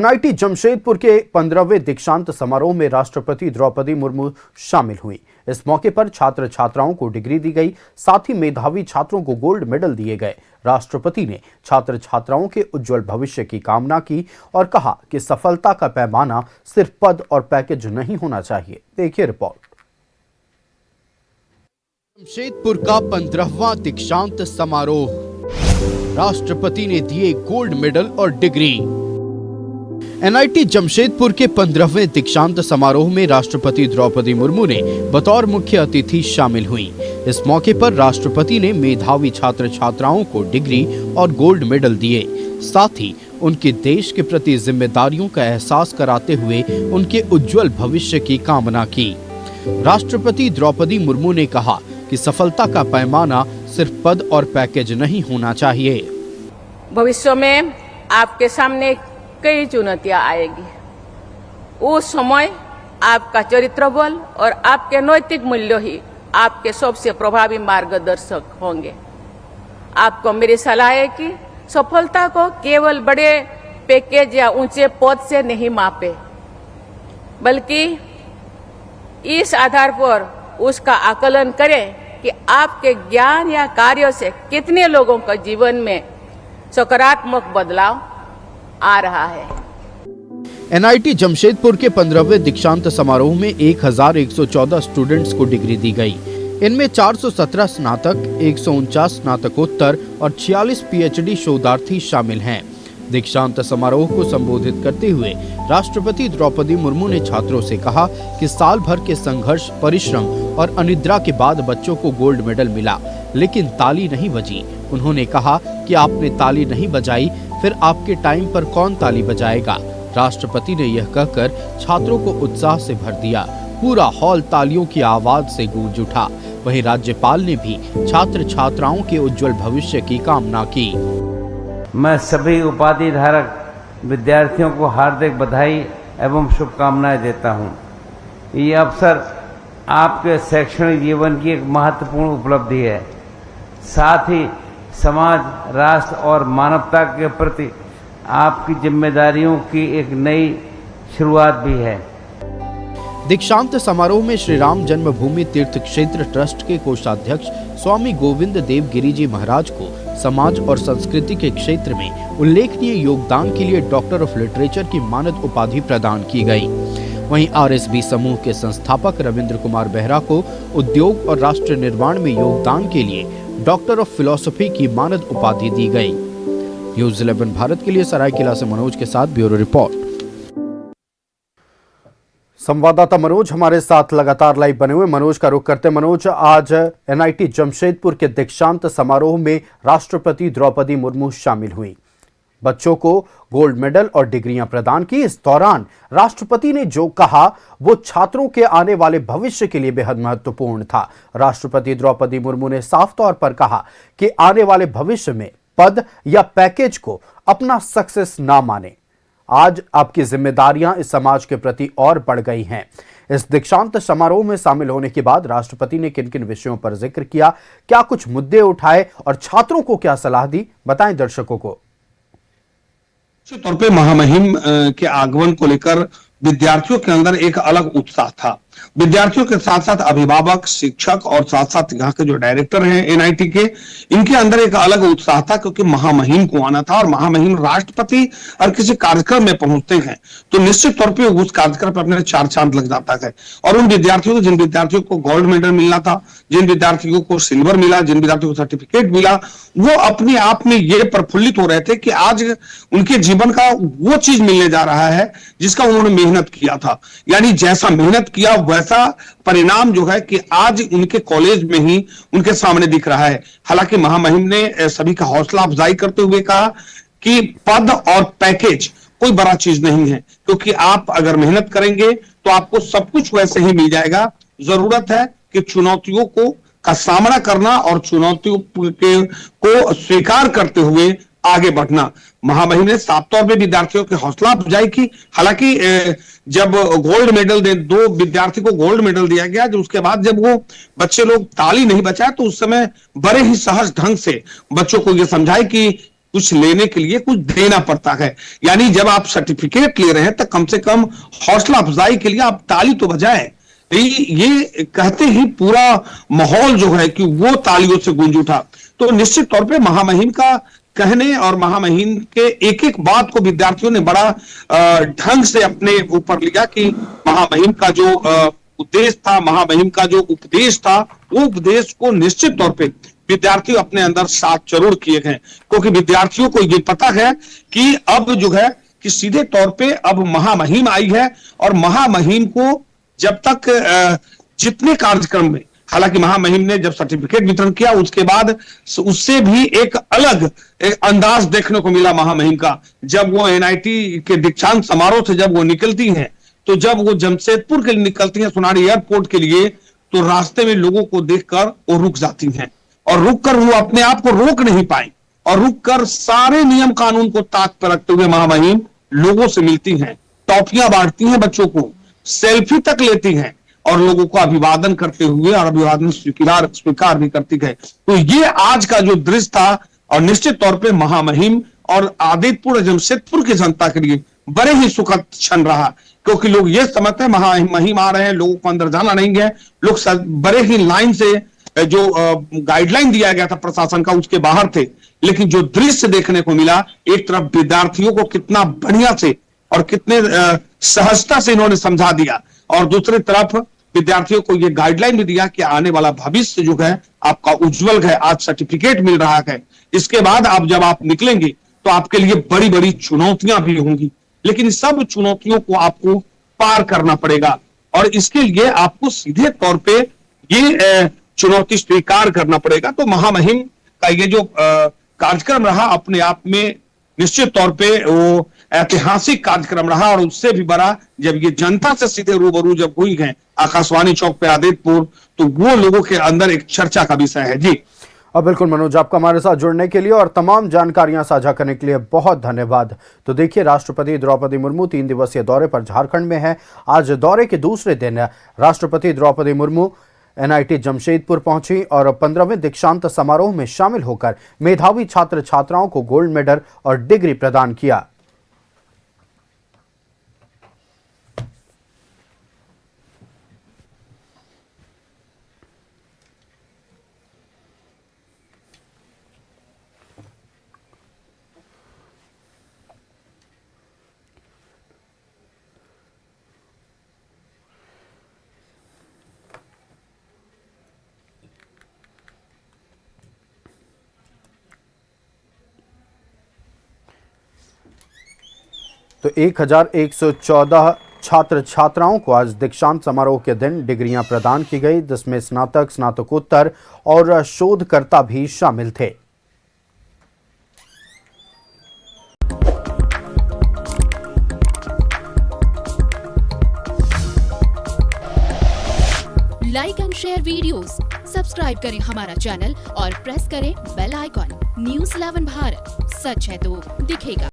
NIT Jamshedpur के 15वें दीक्षांत समारोह में राष्ट्रपति द्रौपदी मुर्मू शामिल हुई। इस मौके पर छात्र छात्राओं को डिग्री दी गई, साथ ही मेधावी छात्रों को गोल्ड मेडल दिए गए। राष्ट्रपति ने छात्र छात्राओं के उज्जवल भविष्य की कामना की और कहा कि सफलता का पैमाना सिर्फ पद और पैकेज नहीं होना चाहिए। देखिए रिपोर्ट। जमशेदपुर का 15वां दीक्षांत समारोह, राष्ट्रपति ने दिए गोल्ड मेडल और डिग्री। एनआईटी जमशेदपुर के 15वें दीक्षांत समारोह में राष्ट्रपति द्रौपदी मुर्मू ने बतौर मुख्य अतिथि शामिल हुई। इस मौके पर राष्ट्रपति ने मेधावी छात्र छात्राओं को डिग्री और गोल्ड मेडल दिए, साथ ही उनके देश के प्रति जिम्मेदारियों का एहसास कराते हुए उनके उज्जवल भविष्य की कामना की। राष्ट्रपति द्रौपदी मुर्मू ने कहा कि सफलता का पैमाना सिर्फ पद और पैकेज नहीं होना चाहिए। भविष्य में आपके सामने कई चुनौतियां आएगी। उस समय आपका चरित्र बल और आपके नैतिक मूल्य ही आपके सबसे प्रभावी मार्गदर्शक होंगे। आपको मेरी सलाह है कि सफलता को केवल बड़े पैकेज या ऊंचे पद से नहीं मापे, बल्कि इस आधार पर उसका आकलन करें कि आपके ज्ञान या कार्यों से कितने लोगों के जीवन में सकारात्मक बदलाव आ रहा है। एनआईटी जमशेदपुर के 15वें दीक्षांत समारोह में 1114 स्टूडेंट्स को डिग्री दी गई। इनमें 417 स्नातक, 149 स्नातकोत्तर और 46 पीएचडी शोधार्थी शामिल हैं। दीक्षांत समारोह को संबोधित करते हुए राष्ट्रपति द्रौपदी मुर्मू ने छात्रों से कहा कि साल भर के संघर्ष, परिश्रम और अनिद्रा के बाद बच्चों को गोल्ड मेडल मिला, लेकिन ताली नहीं बजी। उन्होंने कहा कि आपने ताली नहीं बजाई, फिर आपके टाइम पर कौन ताली बजाएगा। राष्ट्रपति ने यह कहकर छात्रों को उत्साह से भर दिया। पूरा हॉल तालियों की आवाज से गूंज उठा। वहीं राज्यपाल ने भी छात्र छात्राओं के उज्जवल भविष्य की कामना की। मैं सभी उपाधि धारक विद्यार्थियों को हार्दिक बधाई एवं शुभकामनाएं देता हूं। ये अवसर आपके शैक्षणिक जीवन की एक महत्वपूर्ण उपलब्धि है, साथ ही समाज, राष्ट्र और मानवता के प्रति आपकी जिम्मेदारियों की एक नई शुरुआत भी है। दीक्षांत समारोह में श्री राम जन्मभूमि तीर्थ क्षेत्र ट्रस्ट के कोषाध्यक्ष स्वामी गोविंद देव गिरी जी महाराज को समाज और संस्कृति के क्षेत्र में उल्लेखनीय योगदान के लिए डॉक्टर ऑफ लिटरेचर की मानद उपाधि प्रदान की गई। वहीं आरएसबी समूह के संस्थापक रविंद्र कुमार बेहरा को उद्योग और राष्ट्र निर्माण में योगदान के लिए डॉक्टर ऑफ फिलॉसफी की मानद उपाधि दी गई। न्यूज़ 11 भारत के लिए सरायकेला से मनोज के साथ ब्यूरो रिपोर्ट। संवाददाता मनोज हमारे साथ लगातार लाइव बने हुए। मनोज का रुख करते। मनोज, आज एनआईटी जमशेदपुर के दीक्षांत समारोह में राष्ट्रपति द्रौपदी मुर्मू शामिल हुई। बच्चों को गोल्ड मेडल और डिग्रियां प्रदान की। इस दौरान राष्ट्रपति ने जो कहा वो छात्रों के आने वाले भविष्य के लिए बेहद महत्वपूर्ण था। राष्ट्रपति द्रौपदी मुर्मू ने साफ तौर पर कहा कि आने वाले भविष्य में पद या पैकेज को अपना सक्सेस ना माने। आज आपकी जिम्मेदारियां इस समाज के प्रति और बढ़ गई हैं। इस दीक्षांत समारोह में शामिल होने के बाद राष्ट्रपति ने किन किन विषयों पर जिक्र किया, क्या कुछ मुद्दे उठाए और छात्रों को क्या सलाह दी, बताएं दर्शकों को। निश्चित तौर पे महामहिम के आगमन को लेकर विद्यार्थियों के अंदर एक अलग उत्साह था। विद्यार्थियों के साथ साथ अभिभावक, शिक्षक और साथ साथ यहाँ के जो डायरेक्टर हैं एनआईटी के, इनके अंदर एक अलग उत्साह था, क्योंकि महामहिम को आना था। और महामहिम राष्ट्रपति और किसी कार्यक्रम में पहुंचते हैं तो निश्चित तौर पे उस कार्यक्रम पर अपने 4 चांद लग जाता है। और उन विद्यार्थियों को, जिन विद्यार्थियों को गोल्ड मेडल मिलना था, जिन विद्यार्थियों को सिल्वर मिला, जिन विद्यार्थियों को सर्टिफिकेट मिला, वो अपने आप में ये प्रफुल्लित हो रहे थे कि आज उनके जीवन का वो चीज मिलने जा रहा है जिसका उन्होंने मेहनत किया था। यानी जैसा मेहनत किया वैसा परिणाम जो है कि आज उनके कॉलेज में ही उनके सामने दिख रहा है। हालांकि महामहिम ने सभी का हौसला अफजाई करते हुए कहा कि पद और पैकेज कोई बड़ा चीज नहीं है, क्योंकि आप अगर मेहनत करेंगे तो आपको सब कुछ वैसे ही मिल जाएगा। जरूरत है कि चुनौतियों का सामना करना और चुनौतियों को स्वीकार करते हुए आगे बढ़ना। महामहिम ने साफ तौर पे विद्यार्थियों की हौसला अफजाई की। हालांकि जब गोल्ड मेडल 2 विद्यार्थी को गोल्ड मेडल दिया गया, जो उसके बाद जब वो बच्चे लोग ताली नहीं बजाए तो उस समय बड़े ही सहज ढंग से बच्चों को ये समझाए कि कुछ लेने के लिए कुछ देना पड़ता है। यानी जब आप सर्टिफिकेट ले रहे हैं तो कम से कम हौसला अफजाई के लिए आप ताली तो बजाएं। ये कहते ही पूरा माहौल जो है कि वो तालियों से गूंज उठा। तो निश्चित तौर पे महामहिम का कहने और महामहिम के एक एक बात को विद्यार्थियों ने बड़ा ढंग से अपने ऊपर लिया कि महामहिम का जो उद्देश्य था, महामहिम का जो उपदेश था, वो उपदेश को निश्चित तौर पे विद्यार्थी अपने अंदर साथ जरूर किए गए, क्योंकि विद्यार्थियों को ये पता है कि अब जो है कि सीधे तौर पे अब महामहिम आई है और महामहिम को जब तक जितने कार्यक्रम में, हालांकि महामहिम ने जब सर्टिफिकेट वितरण किया उसके बाद उससे भी एक अलग अंदाज देखने को मिला महामहिम का। जब वो एनआईटी के दीक्षांत समारोह से जब वो निकलती हैं, तो जब वो जमशेदपुर के लिए निकलती हैं सुनाड़ी एयरपोर्ट के लिए, तो रास्ते में लोगों को देखकर वो रुक जाती हैं और रुक कर वो अपने आप को रोक नहीं पाई और रुक कर सारे नियम कानून को ताक पर रखते हुए महामहिम लोगों से मिलती हैं, टॉफियां बांटती हैं बच्चों को, सेल्फी तक लेती हैं और लोगों को अभिवादन करते हुए और अभिवादन स्वीकार भी करती है। तो ये आज का जो दृश्य था और निश्चित तौर पे महामहिम और आदित्यपुर जमशेदपुर की जनता के लिए बड़े ही सुखद क्षण रहा, क्योंकि लोग ये समझते हैं महामहिम आ रहे हैं, लोगों को अंदर जाना नहीं है, लोग बड़े ही लाइन से जो गाइडलाइन दिया गया था प्रशासन का उसके बाहर थे। लेकिन जो दृश्य देखने को मिला, एक तरफ विद्यार्थियों को कितना बढ़िया से और कितने सहजता से इन्होंने समझा दिया और दूसरी तरफ विद्यार्थियों को ये गाइडलाइन भी दिया कि आने वाला भविष्य जो है आपका उज्जवल है। आज सर्टिफिकेट मिल रहा है, इसके बाद आप जब आप निकलेंगे तो आपके लिए बड़ी बड़ी चुनौतियां भी होंगी, लेकिन इस सब चुनौतियों को आपको पार करना पड़ेगा और इसके लिए आपको सीधे तौर पे ये चुनौती स्वीकार करना पड़ेगा। तो महामहिम का ये जो कार्यक्रम रहा अपने आप में निश्चित तौर पे वो ऐतिहासिक कार्यक्रम रहा और उससे भी बड़ा जब ये जनता से सीधे रूबरू जब हुई है आकाशवाणी चौक पे आदित्यपुर, तो वो लोगों के अंदर एक चर्चा का विषय है। जी अब बिल्कुल मनोज, आपका हमारे साथ जुड़ने के लिए और तमाम जानकारियां साझा करने के लिए बहुत धन्यवाद। तो देखिए, राष्ट्रपति द्रौपदी मुर्मू 3 दिवसीय दौरे पर झारखंड में है। आज दौरे के दूसरे दिन राष्ट्रपति द्रौपदी मुर्मू एनआईटी जमशेदपुर पहुंची और 15वें दीक्षांत समारोह में शामिल होकर मेधावी छात्र छात्राओं को गोल्ड मेडल और डिग्री प्रदान किया। तो 1114 छात्र छात्राओं को आज दीक्षांत समारोह के दिन डिग्रियां प्रदान की गई, जिसमें स्नातक, स्नातकोत्तर और शोधकर्ता भी शामिल थे। Like and share videos, subscribe करें हमारा चैनल और प्रेस करें बेल आइकॉन। न्यूज़ 11 भारत, सच है तो दिखेगा।